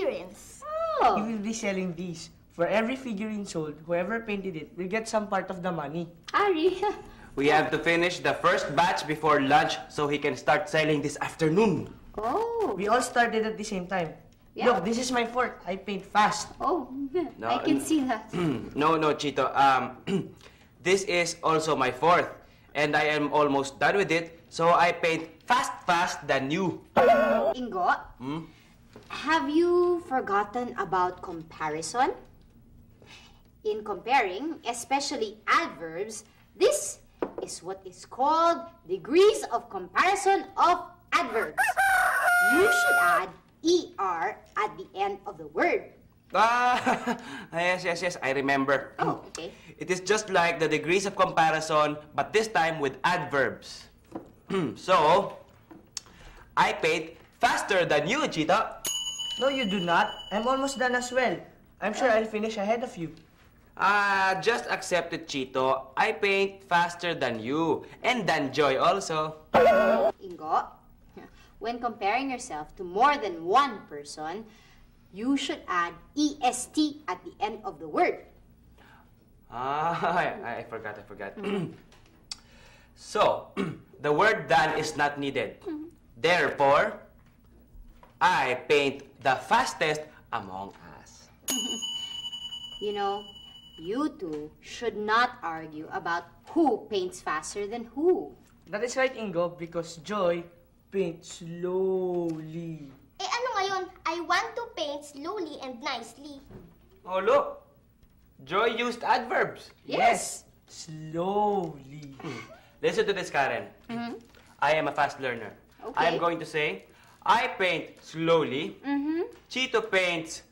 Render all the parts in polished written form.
figurines. He Oh, will be selling these. For every figurine sold, whoever painted it will get some part of the money. Ari. We have to finish the first batch before lunch so he can start selling this afternoon. Oh, We all started at the same time. Yeah. Look, this is my fort. I paint fast. oh, No, I can see that. No, Chito. This is also my fourth. And I am almost done with it, so I paint fast than you. Ingo, have you forgotten about comparison? In comparing, especially adverbs, this is what is called degrees of comparison of adverbs. You should add ER at the end of the word. Yes, I remember. Oh, okay. It is just like the degrees of comparison, but this time with adverbs. So, I paint faster than you, Chito. No, you do not. I'm almost done as well. I'm sure I'll finish ahead of you. Just accept it, Chito. I paint faster than you, and than Joy also. Ingo, when comparing yourself to more than one person, you should add EST at the end of the word. I forgot. So, the word than is not needed. Therefore, I paint the fastest among us. You know, you two should not argue about who paints faster than who. That is right, Ingo, because Joy paints slowly. Eh ano ngayon? I want to paint slowly and nicely. Oh, look. Joy used adverbs. Yes. Slowly. Listen to this, Karen. I am a fast learner. I am Okay. going to say, I paint slowly. Chito paints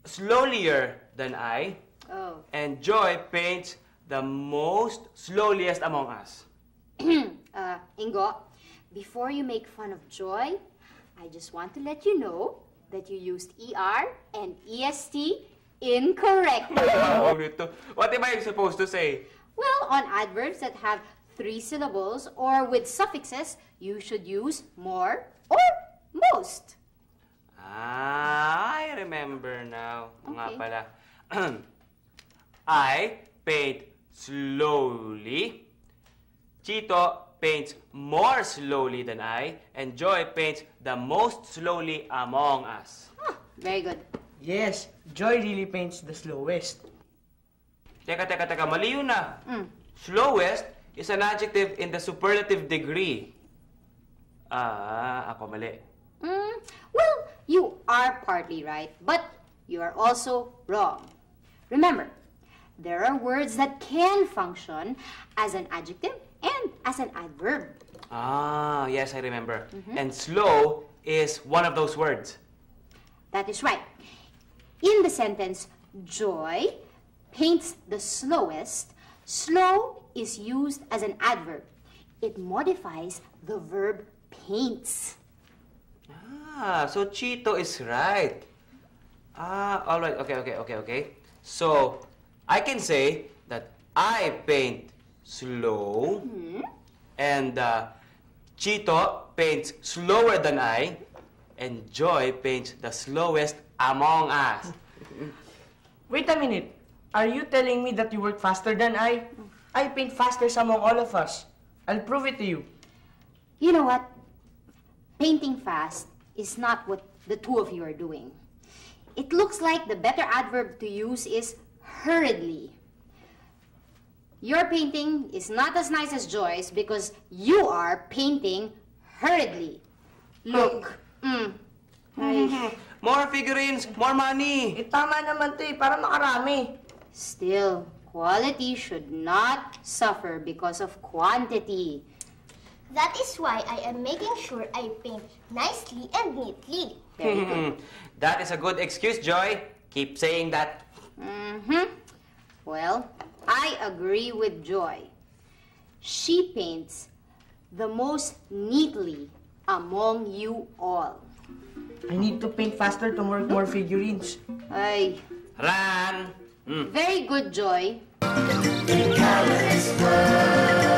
slowlier than I. Oh. And Joy paints the most slowliest among us. Ingo, before you make fun of Joy, I just want to let you know that you used ER and EST incorrectly. What am I supposed to say? Well, on adverbs that have 3 syllables or with suffixes, you should use more or most. I remember now. Nga Okay. pala. I paint slowly. Chito paints more slowly than I. And Joy paints the most slowly among us. Very good. Yes, Joy really paints the slowest. Teka, mali yun na. Slowest is an adjective in the superlative degree. Ako mali. Well, you are partly right, but you are also wrong. Remember, there are words that can function as an adjective and as an adverb. Yes, I remember. And slow is one of those words. That is right. In the sentence, Joy paints the slowest, slow is used as an adverb. It modifies the verb paints. So Chito is right. All right. Okay. So, I can say that I paint slow and Chito paints slower than I and Joy paints the slowest among us. Wait a minute. Are you telling me that you work faster than I? I paint fastest among all of us. I'll prove it to you. You know what? Painting fast is not what the two of you are doing. It looks like the better adverb to use is hurriedly. Your painting is not as nice as Joy's because you are painting hurriedly. Look. More figurines, more money. Tama naman to para makarami. Still, quality should not suffer because of quantity. That is why I am making sure I paint nicely and neatly. Very good. That is a good excuse, Joy. Keep saying that. Well, I agree with Joy. She paints the most neatly among you all. I need to paint faster to work more figurines. Ay, Run! very good, Joy. Careless world.